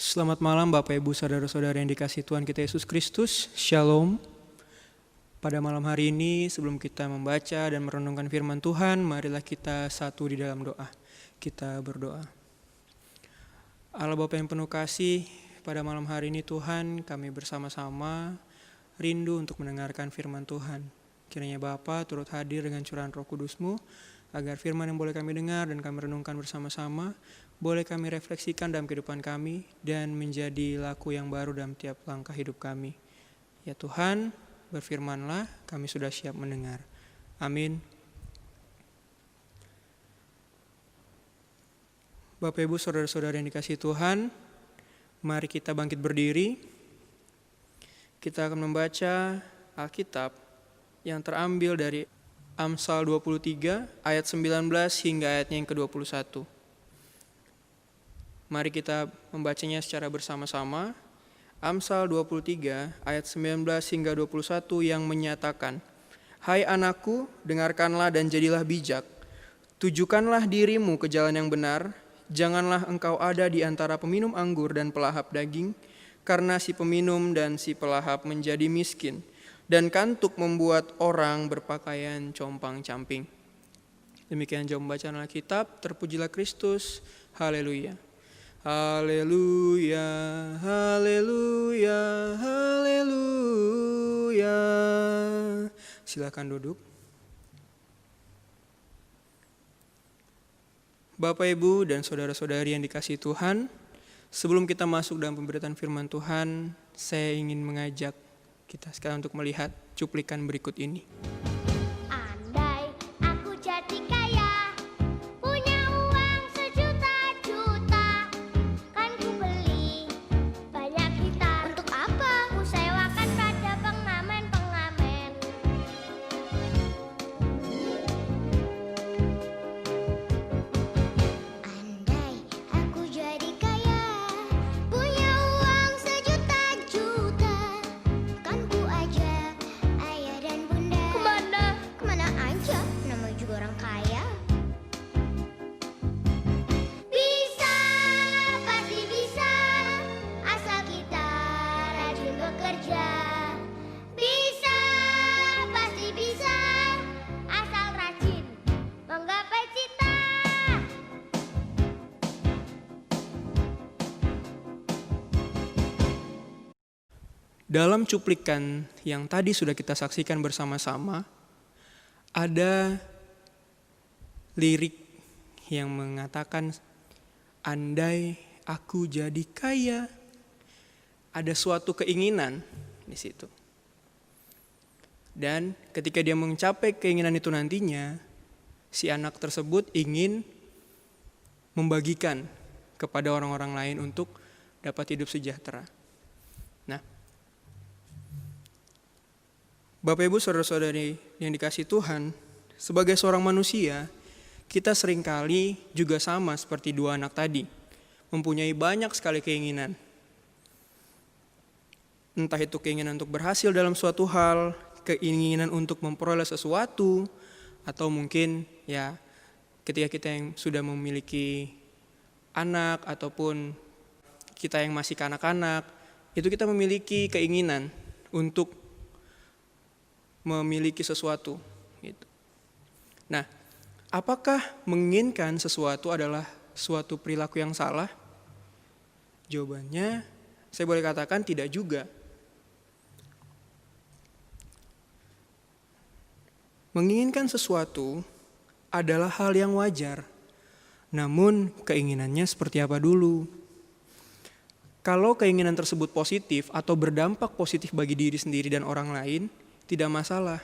Selamat malam Bapak Ibu Saudara-saudara yang dikasihi Tuhan kita Yesus Kristus. Shalom. Pada malam hari ini sebelum kita membaca dan merenungkan firman Tuhan, marilah kita satu di dalam doa. Kita berdoa. Allah Bapa yang penuh kasih, pada malam hari ini Tuhan kami bersama-sama rindu untuk mendengarkan firman Tuhan. Kiranya Bapa turut hadir dengan curahan Roh Kudus-Mu, agar firman yang boleh kami dengar dan kami renungkan bersama-sama boleh kami refleksikan dalam kehidupan kami dan menjadi laku yang baru dalam tiap langkah hidup kami. Ya Tuhan, berfirmanlah, kami sudah siap mendengar. Amin. Bapak Ibu Saudara-saudara yang dikasihi Tuhan, mari kita bangkit berdiri. Kita akan membaca Alkitab yang terambil dari Amsal 23 ayat 19 hingga ayatnya yang ke-21. Mari kita membacanya secara bersama-sama. Amsal 23 ayat 19 hingga 21 yang menyatakan, "Hai anakku, dengarkanlah dan jadilah bijak. Tujukanlah dirimu ke jalan yang benar. Janganlah engkau ada di antara peminum anggur dan pelahap daging, karena si peminum dan si pelahap menjadi miskin, dan kantuk membuat orang berpakaian compang-camping." Demikian jauh bacaan Alkitab. Terpujilah Kristus. Haleluya. Haleluya, haleluya, haleluya. Silakan duduk. Bapak, Ibu, dan saudara-saudari yang dikasihi Tuhan, sebelum kita masuk dalam pemberitaan firman Tuhan, saya ingin mengajak kita sekarang untuk melihat cuplikan berikut ini. Andai aku jadi kaya, punya uang sejuta-juta, kan ku beli banyak gitar. Untuk apa? Ku sewakan pada pengamen-pengamen. Andai aku jadi kaya, punya uang sejuta-juta, kan ku ajak ayah dan bunda. Kemana? Kemana aja, namanya juga orang kaya. Bisa, pasti bisa, asal kita rajin bekerja. Bisa, pasti bisa, asal rajin menggapai cita. Dalam cuplikan yang tadi sudah kita saksikan bersama-sama, ada lirik yang mengatakan, andai aku jadi kaya. Ada suatu keinginan di situ. Dan ketika dia mencapai keinginan itu nantinya, si anak tersebut ingin membagikan kepada orang-orang lain untuk dapat hidup sejahtera. Nah, Bapak Ibu Saudara-saudari yang dikasihi Tuhan, sebagai seorang manusia, kita seringkali juga sama seperti dua anak tadi, mempunyai banyak sekali keinginan. Entah itu keinginan untuk berhasil dalam suatu hal, keinginan untuk memperoleh sesuatu, atau mungkin ya ketika kita yang sudah memiliki anak ataupun kita yang masih kanak-kanak, itu kita memiliki keinginan untuk memiliki sesuatu gitu. Nah, apakah menginginkan sesuatu adalah suatu perilaku yang salah? Jawabannya, saya boleh katakan tidak juga. Menginginkan sesuatu adalah hal yang wajar. Namun, keinginannya seperti apa dulu? Kalau keinginan tersebut positif atau berdampak positif bagi diri sendiri dan orang lain, tidak masalah.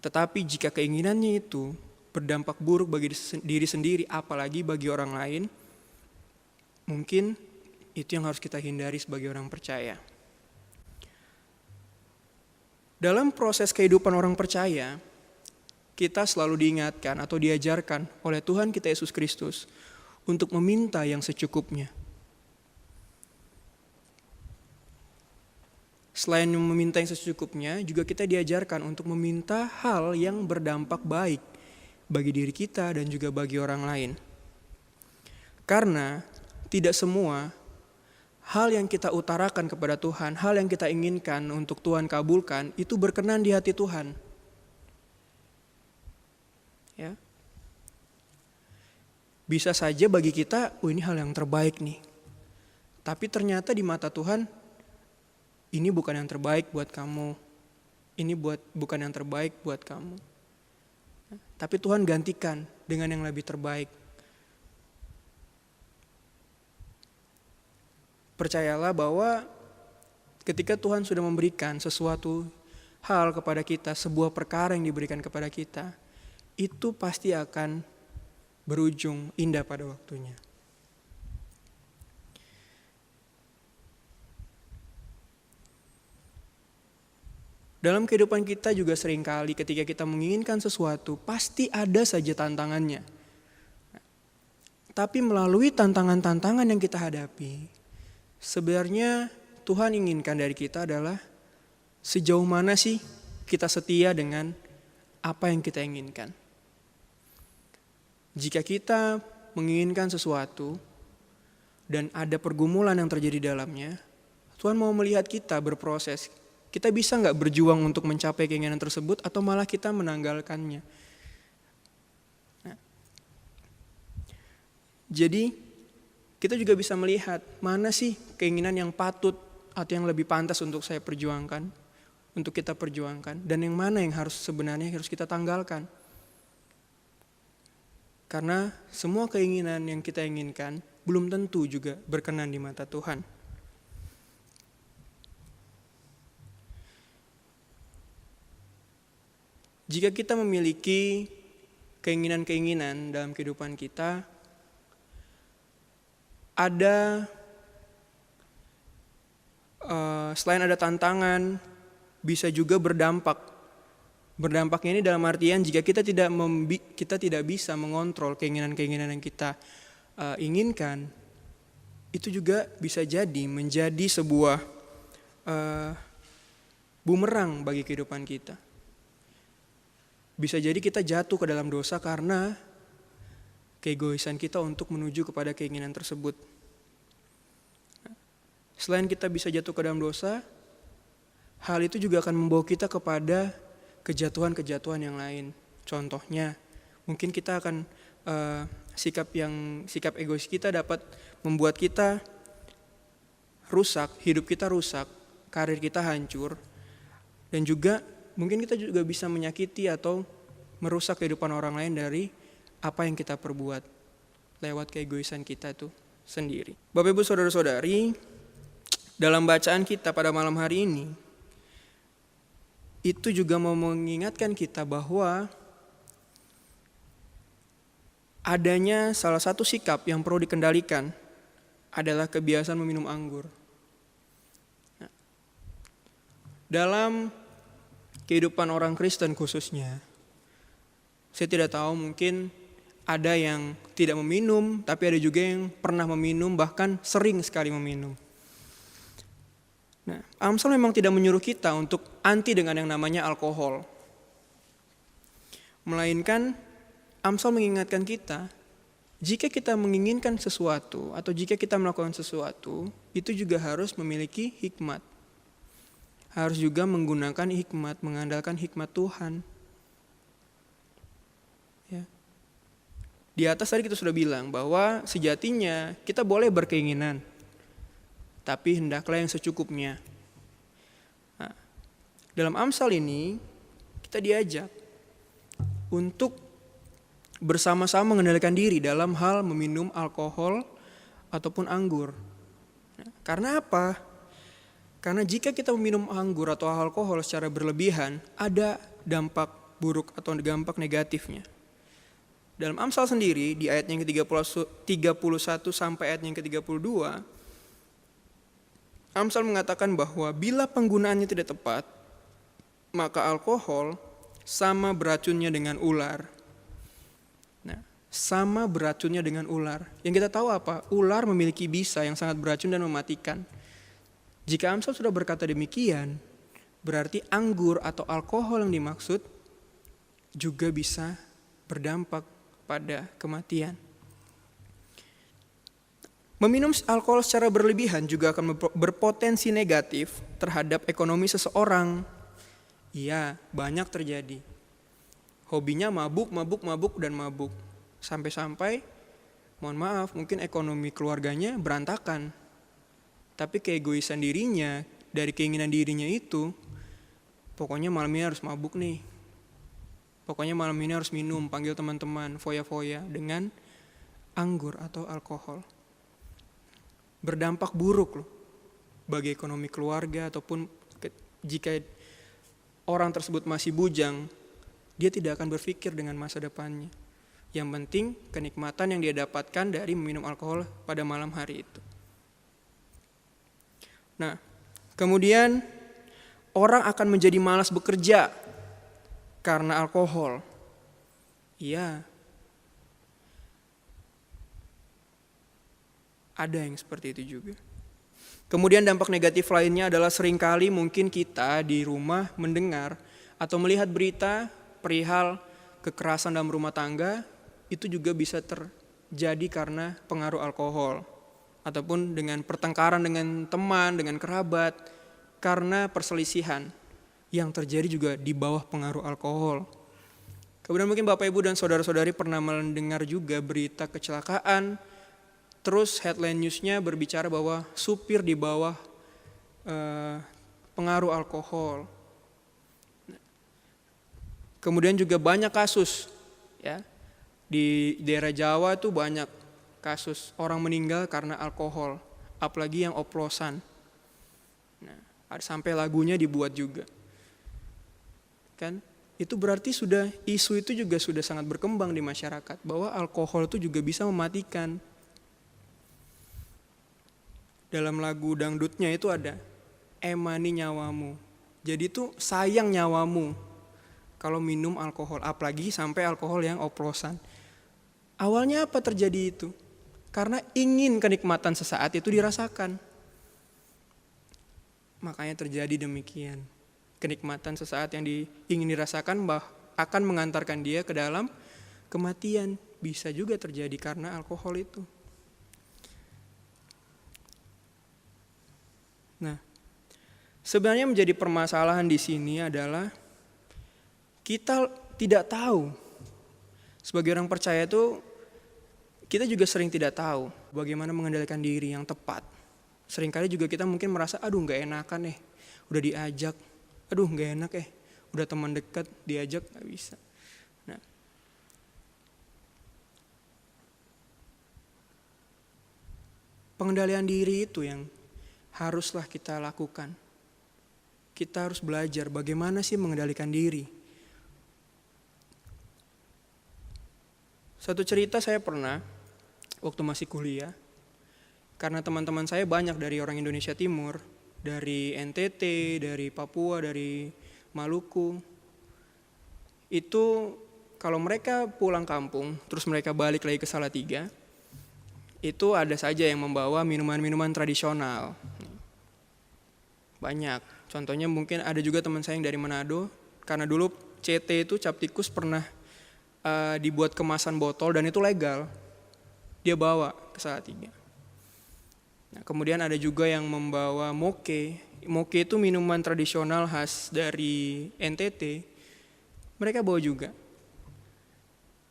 Tetapi jika keinginannya itu berdampak buruk bagi diri sendiri, apalagi bagi orang lain, mungkin itu yang harus kita hindari sebagai orang percaya. Dalam proses kehidupan orang percaya, kita selalu diingatkan atau diajarkan oleh Tuhan kita Yesus Kristus untuk meminta yang secukupnya. Selain meminta yang secukupnya, juga kita diajarkan untuk meminta hal yang berdampak baik bagi diri kita dan juga bagi orang lain. Karena tidak semua hal yang kita utarakan kepada Tuhan, hal yang kita inginkan untuk Tuhan kabulkan, itu berkenan di hati Tuhan. Ya. Bisa saja bagi kita, ini hal yang terbaik nih. Tapi ternyata di mata Tuhan, ini bukan yang terbaik buat kamu. Ini bukan yang terbaik buat kamu. Tapi Tuhan gantikan dengan yang lebih terbaik. Percayalah bahwa ketika Tuhan sudah memberikan sesuatu hal kepada kita, sebuah perkara yang diberikan kepada kita, itu pasti akan berujung indah pada waktunya. Dalam kehidupan kita juga seringkali ketika kita menginginkan sesuatu, pasti ada saja tantangannya. Tapi melalui tantangan-tantangan yang kita hadapi, sebenarnya Tuhan inginkan dari kita adalah sejauh mana sih kita setia dengan apa yang kita inginkan. Jika kita menginginkan sesuatu dan ada pergumulan yang terjadi di dalamnya, Tuhan mau melihat kita berproses. Kita bisa nggak berjuang untuk mencapai keinginan tersebut atau malah kita menanggalkannya. Nah, jadi kita juga bisa melihat mana sih keinginan yang patut atau yang lebih pantas untuk saya perjuangkan, untuk kita perjuangkan, dan yang mana yang sebenarnya harus kita tanggalkan. Karena semua keinginan yang kita inginkan belum tentu juga berkenan di mata Tuhan. Jika kita memiliki keinginan-keinginan dalam kehidupan kita, selain ada tantangan, bisa juga berdampak. Berdampaknya ini dalam artian jika kita tidak bisa mengontrol keinginan-keinginan yang kita inginkan, itu juga bisa jadi menjadi sebuah bumerang bagi kehidupan kita. Bisa jadi kita jatuh ke dalam dosa karena keegoisan kita untuk menuju kepada keinginan tersebut. Selain kita bisa jatuh ke dalam dosa, hal itu juga akan membawa kita kepada kejatuhan-kejatuhan yang lain. Contohnya, mungkin kita akan sikap egois kita dapat membuat kita rusak, hidup kita rusak, karir kita hancur, dan juga mungkin kita juga bisa menyakiti atau merusak kehidupan orang lain dari apa yang kita perbuat lewat keegoisan kita itu sendiri. Bapak Ibu Saudara-saudari, dalam bacaan kita pada malam hari ini, itu juga mau mengingatkan kita bahwa adanya salah satu sikap yang perlu dikendalikan adalah kebiasaan meminum anggur. Nah, dalam kehidupan orang Kristen khususnya, saya tidak tahu, mungkin ada yang tidak meminum, tapi ada juga yang pernah meminum, bahkan sering sekali meminum. Nah, Amsal memang tidak menyuruh kita untuk anti dengan yang namanya alkohol. Melainkan Amsal mengingatkan kita, jika kita menginginkan sesuatu atau jika kita melakukan sesuatu, itu juga harus memiliki hikmat. Harus juga menggunakan hikmat, mengandalkan hikmat Tuhan. Ya. Di atas tadi kita sudah bilang bahwa sejatinya kita boleh berkeinginan, tapi hendaklah yang secukupnya. Nah, dalam Amsal ini kita diajak untuk bersama-sama mengendalikan diri dalam hal meminum alkohol ataupun anggur. Nah, karena apa? Karena jika kita meminum anggur atau alkohol secara berlebihan, ada dampak buruk atau dampak negatifnya. Dalam Amsal sendiri, di ayat yang ke-31 sampai ayat yang ke-32, Amsal mengatakan bahwa bila penggunaannya tidak tepat, maka alkohol sama beracunnya dengan ular. Nah, sama beracunnya dengan ular. Yang kita tahu apa? Ular memiliki bisa yang sangat beracun dan mematikan. Jika Amsal sudah berkata demikian, berarti anggur atau alkohol yang dimaksud juga bisa berdampak pada kematian. Meminum alkohol secara berlebihan juga akan berpotensi negatif terhadap ekonomi seseorang. Iya, banyak terjadi. Hobinya mabuk, dan mabuk. Sampai-sampai, mohon maaf, mungkin ekonomi keluarganya berantakan. Tapi keegoisan dirinya, dari keinginan dirinya itu, pokoknya malam ini harus mabuk nih. Pokoknya malam ini harus minum, panggil teman-teman, foya-foya dengan anggur atau alkohol. Berdampak buruk loh bagi ekonomi keluarga, ataupun jika orang tersebut masih bujang, dia tidak akan berpikir dengan masa depannya. Yang penting kenikmatan yang dia dapatkan dari meminum alkohol pada malam hari itu. Nah, kemudian orang akan menjadi malas bekerja karena alkohol. Iya. Ada yang seperti itu juga. Kemudian dampak negatif lainnya adalah seringkali mungkin kita di rumah mendengar atau melihat berita perihal kekerasan dalam rumah tangga, itu juga bisa terjadi karena pengaruh alkohol. Ataupun dengan pertengkaran dengan teman, dengan kerabat, karena perselisihan yang terjadi juga di bawah pengaruh alkohol. Kemudian mungkin Bapak Ibu dan saudara-saudari pernah mendengar juga berita kecelakaan, terus headline newsnya berbicara bahwa supir di bawah pengaruh alkohol. Kemudian juga banyak kasus, ya, di daerah Jawa itu banyak kasus orang meninggal karena alkohol, apalagi yang oplosan. Nah, sampai lagunya dibuat juga, kan? Itu berarti isu itu juga sudah sangat berkembang di masyarakat bahwa alkohol itu juga bisa mematikan. Dalam lagu dangdutnya itu ada emani nyawamu. Jadi itu sayang nyawamu kalau minum alkohol, apalagi sampai alkohol yang oplosan. Awalnya apa terjadi itu? Karena ingin kenikmatan sesaat itu dirasakan. Makanya terjadi demikian. Kenikmatan sesaat yang ingin dirasakan akan mengantarkan dia ke dalam kematian. Bisa juga terjadi karena alkohol itu. Nah, sebenarnya menjadi permasalahan di sini adalah kita tidak tahu. Sebagai orang percaya itu kita juga sering tidak tahu bagaimana mengendalikan diri yang tepat. Seringkali juga kita mungkin merasa, aduh gak enakan udah diajak, aduh gak enak udah teman dekat diajak gak bisa. Nah, pengendalian diri itu yang haruslah kita lakukan. Kita harus belajar bagaimana sih mengendalikan diri. Satu cerita saya pernah waktu masih kuliah, karena teman-teman saya banyak dari orang Indonesia Timur, dari NTT, dari Papua, dari Maluku. Itu kalau mereka pulang kampung, terus mereka balik lagi ke Salatiga, itu ada saja yang membawa minuman-minuman tradisional. Banyak. Contohnya mungkin ada juga teman saya yang dari Manado, karena dulu CT itu cap tikus pernah dibuat kemasan botol dan itu legal. Dia bawa ke Salatiga. Nah, kemudian ada juga yang membawa moke. Moke itu minuman tradisional khas dari NTT. Mereka bawa juga.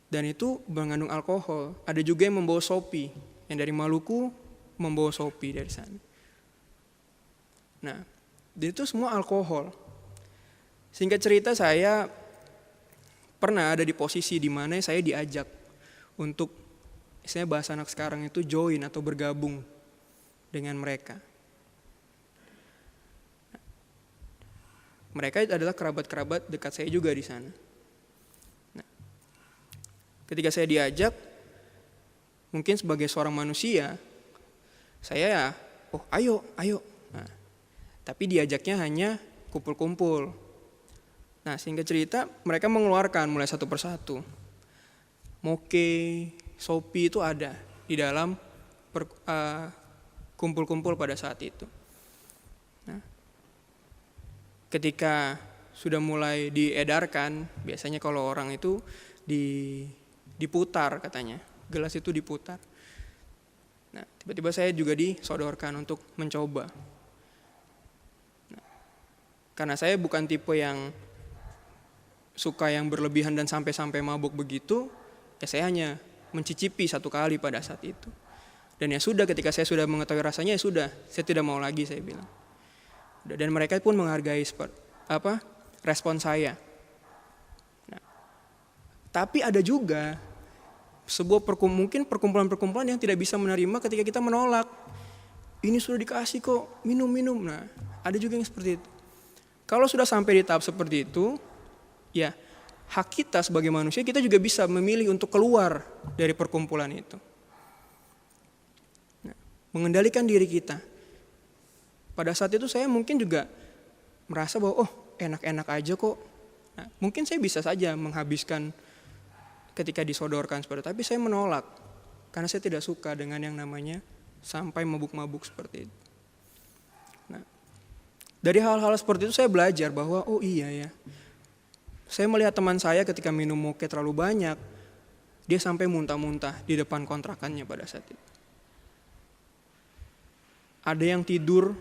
Dan itu mengandung alkohol. Ada juga yang membawa sopi. Yang dari Maluku membawa sopi dari sana. Nah, dan itu semua alkohol. Singkat cerita, saya pernah ada di posisi di mana saya diajak untuk, saya bahasa anak sekarang itu join atau bergabung dengan mereka. Mereka adalah kerabat-kerabat dekat saya juga di sana. Nah, ketika saya diajak, mungkin sebagai seorang manusia, saya ayo. Nah, tapi diajaknya hanya kumpul-kumpul. Nah, singkat cerita, mereka mengeluarkan mulai satu persatu. Moke, sopi itu ada di dalam kumpul-kumpul pada saat itu. Nah, ketika sudah mulai diedarkan, biasanya kalau orang itu diputar katanya, gelas itu diputar. Nah, tiba-tiba saya juga disodorkan untuk mencoba. Nah, karena saya bukan tipe yang suka yang berlebihan dan sampai mabuk begitu, ya saya hanya mencicipi 1 kali pada saat itu. Dan ya sudah, ketika saya sudah mengetahui rasanya, ya sudah, saya tidak mau lagi, saya bilang. Dan mereka pun menghargai respon saya. Nah, tapi ada juga mungkin perkumpulan-perkumpulan yang tidak bisa menerima ketika kita menolak. Ini sudah dikasih kok, minum. Nah, ada juga yang seperti itu. Kalau sudah sampai di tahap seperti itu, ya hak kita sebagai manusia, kita juga bisa memilih untuk keluar dari perkumpulan itu. Nah, mengendalikan diri kita. Pada saat itu saya mungkin juga merasa bahwa enak-enak aja kok. Nah, mungkin saya bisa saja menghabiskan ketika disodorkan seperti itu, tapi saya menolak karena saya tidak suka dengan yang namanya sampai mabuk-mabuk seperti itu. Nah, dari hal-hal seperti itu saya belajar bahwa iya ya, saya melihat teman saya ketika minum moke terlalu banyak, dia sampai muntah-muntah di depan kontrakannya pada saat itu. Ada yang tidur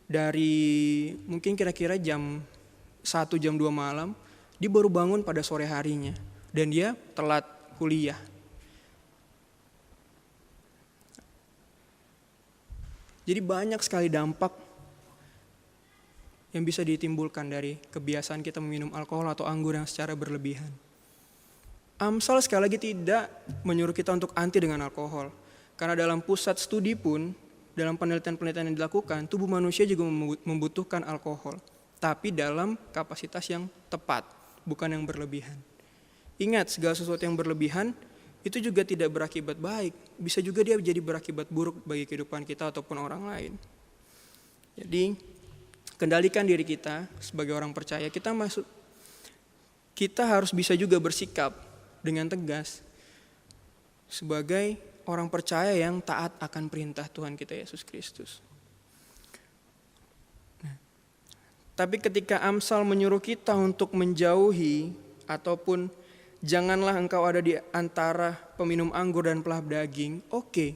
dari mungkin kira-kira jam 1, jam 2 malam, dia baru bangun pada sore harinya. Dan dia telat kuliah. Jadi banyak sekali dampak yang bisa ditimbulkan dari kebiasaan kita meminum alkohol atau anggur yang secara berlebihan. Amsal sekali lagi tidak menyuruh kita untuk anti dengan alkohol. Karena dalam pusat studi pun, dalam penelitian-penelitian yang dilakukan, tubuh manusia juga membutuhkan alkohol. Tapi dalam kapasitas yang tepat, bukan yang berlebihan. Ingat, segala sesuatu yang berlebihan itu juga tidak berakibat baik. Bisa juga dia jadi berakibat buruk bagi kehidupan kita ataupun orang lain. Jadi, kendalikan diri kita sebagai orang percaya. Kita harus bisa juga bersikap dengan tegas sebagai orang percaya yang taat akan perintah Tuhan kita Yesus Kristus. Tapi ketika Amsal menyuruh kita untuk menjauhi ataupun janganlah engkau ada di antara peminum anggur dan pelahap daging, oke.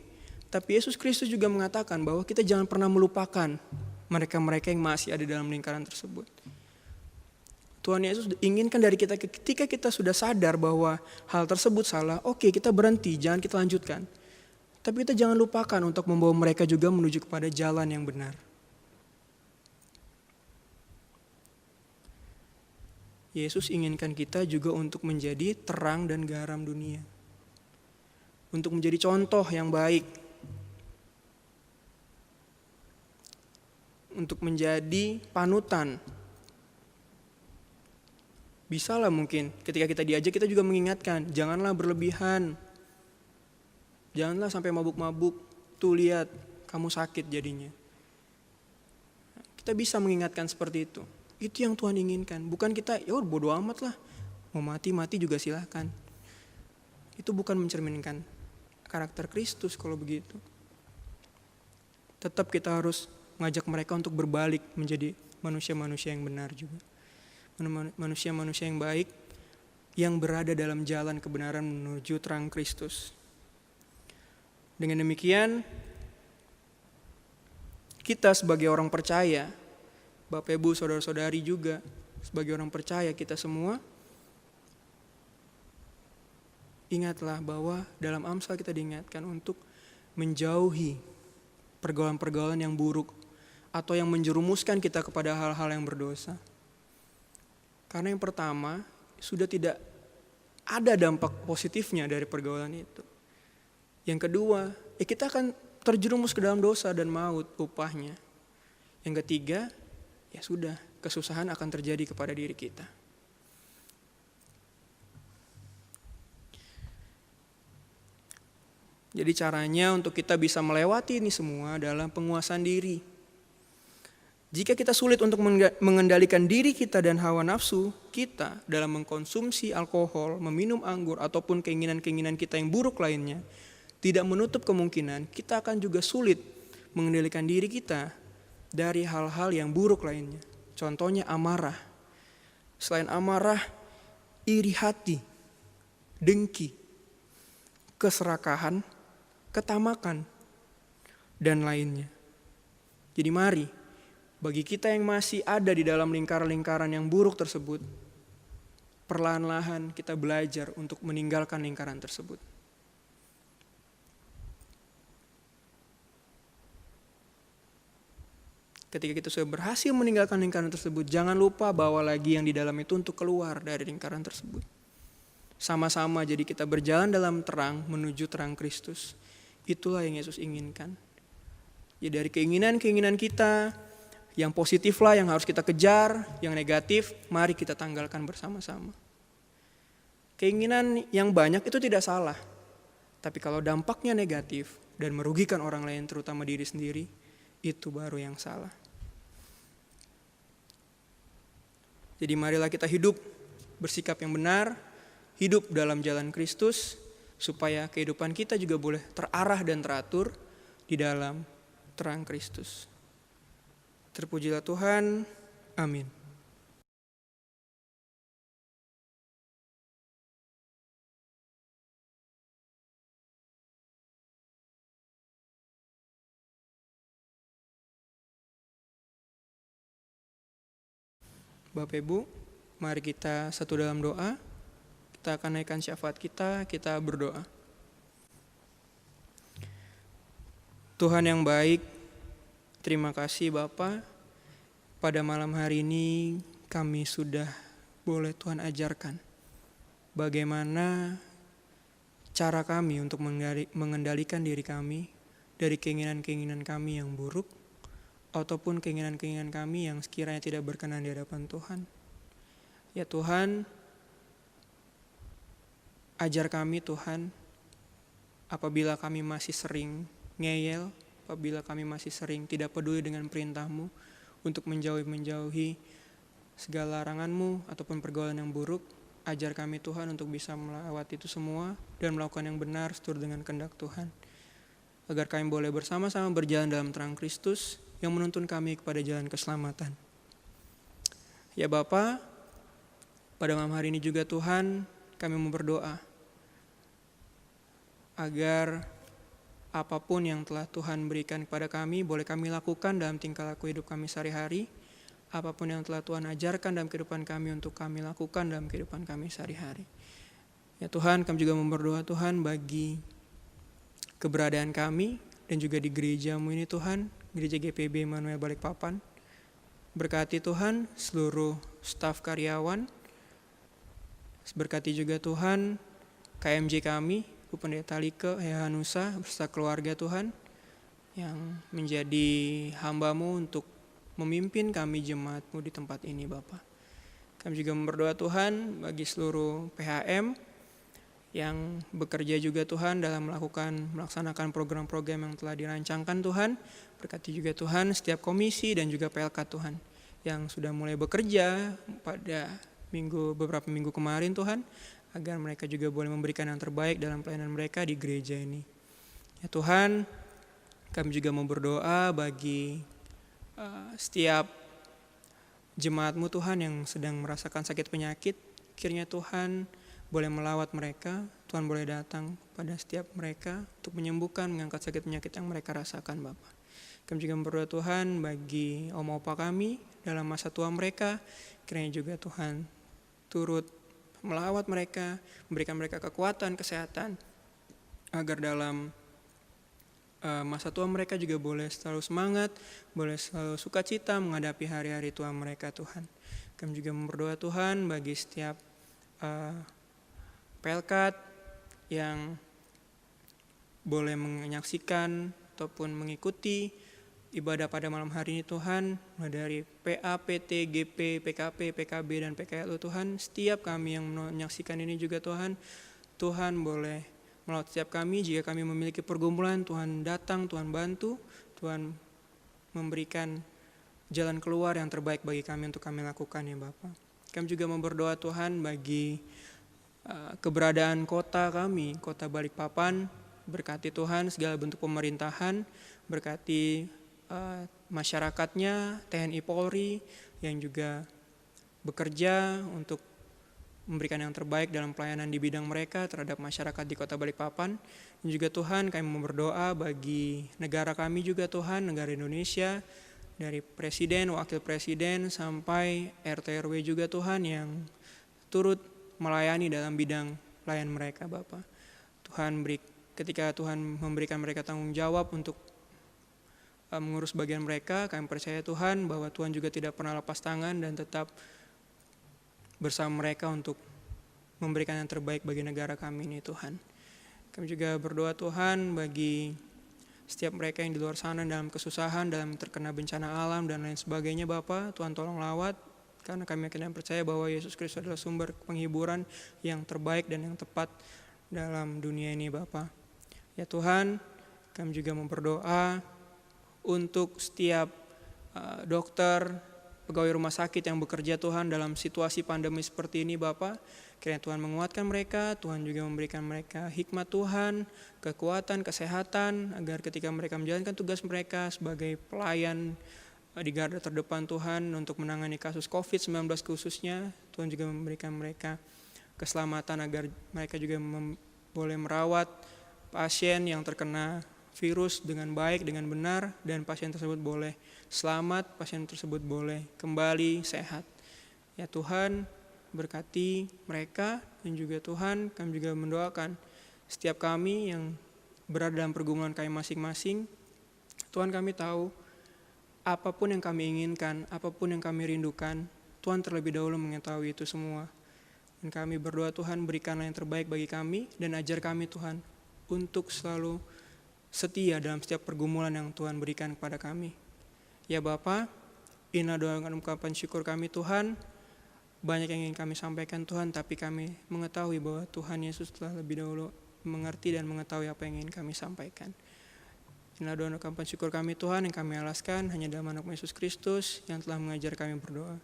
Tapi Yesus Kristus juga mengatakan bahwa kita jangan pernah melupakan mereka-mereka yang masih ada dalam lingkaran tersebut. Tuhan Yesus inginkan dari kita ketika kita sudah sadar bahwa hal tersebut salah, oke, kita berhenti, jangan kita lanjutkan. Tapi kita jangan lupakan untuk membawa mereka juga menuju kepada jalan yang benar. Yesus inginkan kita juga untuk menjadi terang dan garam dunia. Untuk menjadi contoh yang baik. Untuk menjadi panutan. Bisalah mungkin ketika kita diajak kita juga mengingatkan, janganlah berlebihan. Janganlah sampai mabuk-mabuk. Tuh lihat, kamu sakit jadinya. Kita bisa mengingatkan seperti itu. Itu yang Tuhan inginkan. Bukan kita, ya bodo amat lah. Mau mati juga silahkan. Itu bukan mencerminkan karakter Kristus kalau begitu. Tetap kita harus mengajak mereka untuk berbalik menjadi manusia-manusia yang benar juga. Manusia-manusia yang baik yang berada dalam jalan kebenaran menuju terang Kristus. Dengan demikian, kita sebagai orang percaya, Bapak Ibu, saudara-saudari juga, sebagai orang percaya kita semua, ingatlah bahwa dalam Amsal kita diingatkan untuk menjauhi pergaulan-pergaulan yang buruk atau yang menjerumuskan kita kepada hal-hal yang berdosa. Karena yang pertama, sudah tidak ada dampak positifnya dari pergaulan itu. Yang kedua, kita akan terjerumus ke dalam dosa dan maut upahnya. Yang ketiga, ya sudah, kesusahan akan terjadi kepada diri kita. Jadi caranya untuk kita bisa melewati ini semua adalah penguasaan diri. Jika kita sulit untuk mengendalikan diri kita dan hawa nafsu kita dalam mengkonsumsi alkohol, meminum anggur, ataupun keinginan-keinginan kita yang buruk lainnya, tidak menutup kemungkinan kita akan juga sulit mengendalikan diri kita dari hal-hal yang buruk lainnya. Contohnya amarah. Selain amarah, iri hati, dengki, keserakahan, ketamakan, dan lainnya. Jadi mari, bagi kita yang masih ada di dalam lingkaran-lingkaran yang buruk tersebut, perlahan-lahan kita belajar untuk meninggalkan lingkaran tersebut. Ketika kita sudah berhasil meninggalkan lingkaran tersebut, jangan lupa bawa lagi yang di dalam itu untuk keluar dari lingkaran tersebut. Sama-sama jadi kita berjalan dalam terang menuju terang Kristus. Itulah yang Yesus inginkan. Ya, dari keinginan-keinginan kita, yang positif lah yang harus kita kejar, yang negatif mari kita tanggalkan bersama-sama. Keinginan yang banyak itu tidak salah. Tapi kalau dampaknya negatif dan merugikan orang lain terutama diri sendiri, itu baru yang salah. Jadi marilah kita hidup bersikap yang benar, hidup dalam jalan Kristus, supaya kehidupan kita juga boleh terarah dan teratur di dalam terang Kristus. Terpujilah Tuhan, amin. Bapak Ibu, mari kita satu dalam doa. Kita akan naikkan syafaat kita berdoa. Tuhan yang baik, terima kasih Bapa. Pada malam hari ini kami sudah boleh Tuhan ajarkan bagaimana cara kami untuk mengendalikan diri kami dari keinginan-keinginan kami yang buruk ataupun keinginan-keinginan kami yang sekiranya tidak berkenan di hadapan Tuhan. Ya Tuhan, ajar kami Tuhan, apabila kami masih sering ngeyel, apabila kami masih sering tidak peduli dengan perintah-Mu untuk menjauhi segala larangan-Mu ataupun pergaulan yang buruk, ajar kami Tuhan untuk bisa melewati itu semua dan melakukan yang benar seturut dengan kehendak Tuhan. Agar kami boleh bersama-sama berjalan dalam terang Kristus yang menuntun kami kepada jalan keselamatan. Ya Bapa, pada malam hari ini juga Tuhan, kami mau berdoa agar apapun yang telah Tuhan berikan kepada kami, boleh kami lakukan dalam tingkah laku hidup kami sehari-hari. Apapun yang telah Tuhan ajarkan dalam kehidupan kami untuk kami lakukan dalam kehidupan kami sehari-hari. Ya Tuhan, kami juga mau berdoa Tuhan bagi keberadaan kami dan juga di gereja-Mu ini Tuhan, Gereja GPB Immanuel Balikpapan. Berkati Tuhan seluruh staf karyawan. Berkati juga Tuhan KMJ kami, Bu Pendeta Like Hehanusa beserta keluarga Tuhan yang menjadi hamba-Mu untuk memimpin kami jemaat-Mu di tempat ini Bapa. Kami juga berdoa Tuhan bagi seluruh PHM yang bekerja juga Tuhan dalam melaksanakan program-program yang telah dirancangkan Tuhan. Berkati juga Tuhan setiap komisi dan juga PLK Tuhan yang sudah mulai bekerja pada beberapa minggu kemarin Tuhan, agar mereka juga boleh memberikan yang terbaik dalam pelayanan mereka di gereja ini. Ya Tuhan, kami juga mau berdoa bagi setiap jemaat-Mu Tuhan yang sedang merasakan sakit penyakit. Kiranya Tuhan boleh melawat mereka, Tuhan boleh datang pada setiap mereka untuk menyembuhkan, mengangkat sakit penyakit yang mereka rasakan Bapa. Kami juga berdoa Tuhan bagi om opa kami dalam masa tua mereka, kiranya juga Tuhan turut melawat mereka, memberikan mereka kekuatan, kesehatan, agar dalam masa tua mereka juga boleh selalu semangat, boleh selalu sukacita menghadapi hari-hari tua mereka Tuhan. Kami juga berdoa Tuhan bagi setiap pelkat yang boleh menyaksikan ataupun mengikuti ibadah pada malam hari ini Tuhan, mulai dari PA, PT, GP, PKP, PKB, dan PKLU Tuhan. Setiap kami yang menyaksikan ini juga Tuhan, Tuhan boleh melalui setiap kami. Jika kami memiliki pergumulan, Tuhan datang, Tuhan bantu, Tuhan memberikan jalan keluar yang terbaik bagi kami untuk kami lakukan ya Bapa. Kami juga mau berdoa Tuhan bagi keberadaan kota kami, kota Balikpapan. Berkati Tuhan segala bentuk pemerintahan, berkati masyarakatnya, TNI Polri yang juga bekerja untuk memberikan yang terbaik dalam pelayanan di bidang mereka terhadap masyarakat di Kota Balikpapan. Dan juga Tuhan, kami mau berdoa bagi negara kami juga Tuhan, negara Indonesia, dari presiden, wakil presiden, sampai RT RW juga Tuhan yang turut melayani dalam bidang pelayan mereka Bapa. Tuhan, ketika Tuhan memberikan mereka tanggung jawab untuk mengurus bagian mereka, kami percaya Tuhan bahwa Tuhan juga tidak pernah lepas tangan dan tetap bersama mereka untuk memberikan yang terbaik bagi negara kami ini Tuhan. Kami juga berdoa Tuhan bagi setiap mereka yang di luar sana dalam kesusahan, dalam terkena bencana alam dan lain sebagainya Bapa. Tuhan tolong lawat, karena kami yakin dan percaya bahwa Yesus Kristus adalah sumber penghiburan yang terbaik dan yang tepat dalam dunia ini Bapa. Ya Tuhan, kami juga berdoa untuk setiap dokter, pegawai rumah sakit yang bekerja Tuhan dalam situasi pandemi seperti ini Bapa. Kiranya Tuhan menguatkan mereka, Tuhan juga memberikan mereka hikmat Tuhan, kekuatan, kesehatan, agar ketika mereka menjalankan tugas mereka sebagai pelayan di garda terdepan Tuhan untuk menangani kasus COVID-19 khususnya, Tuhan juga memberikan mereka keselamatan agar mereka juga boleh merawat pasien yang terkena virus dengan baik, dengan benar, dan pasien tersebut boleh selamat, pasien tersebut boleh kembali sehat. Ya Tuhan, berkati mereka, dan juga Tuhan, kami juga mendoakan setiap kami yang berada dalam pergumulan kami masing-masing. Tuhan, kami tahu apapun yang kami inginkan, apapun yang kami rindukan, Tuhan terlebih dahulu mengetahui itu semua. Dan kami berdoa Tuhan, berikanlah yang terbaik bagi kami, dan ajar kami Tuhan untuk selalu setia dalam setiap pergumulan yang Tuhan berikan kepada kami. Ya Bapa, inilah doa dan ungkapan syukur kami Tuhan. Banyak yang ingin kami sampaikan Tuhan, tapi kami mengetahui bahwa Tuhan Yesus telah lebih dahulu mengerti dan mengetahui apa yang ingin kami sampaikan. Inilah doa dan ungkapan syukur kami Tuhan yang kami alaskan hanya dalam anak Yesus Kristus yang telah mengajar kami berdoa.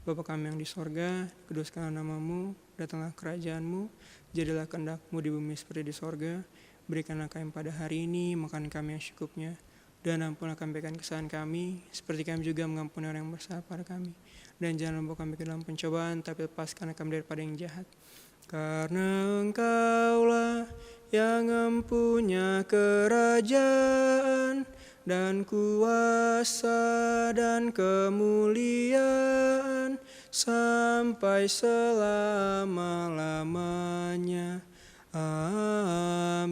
Bapa kami yang di sorga, kuduskanlah nama-Mu, datanglah kerajaan-Mu, jadilah kehendak-Mu di bumi seperti di sorga. Berikanlah kami pada hari ini makan kami yang secukupnya, dan ampunlah kami kesalahan kami, seperti kami juga mengampuni orang yang bersalah pada kami. Dan jangan membawa kami ke dalam pencobaan, tapi lepaskanlah kami daripada yang jahat. Karena Engkaulah yang mempunyai kerajaan dan kuasa dan kemuliaan sampai selama-lamanya. Amin.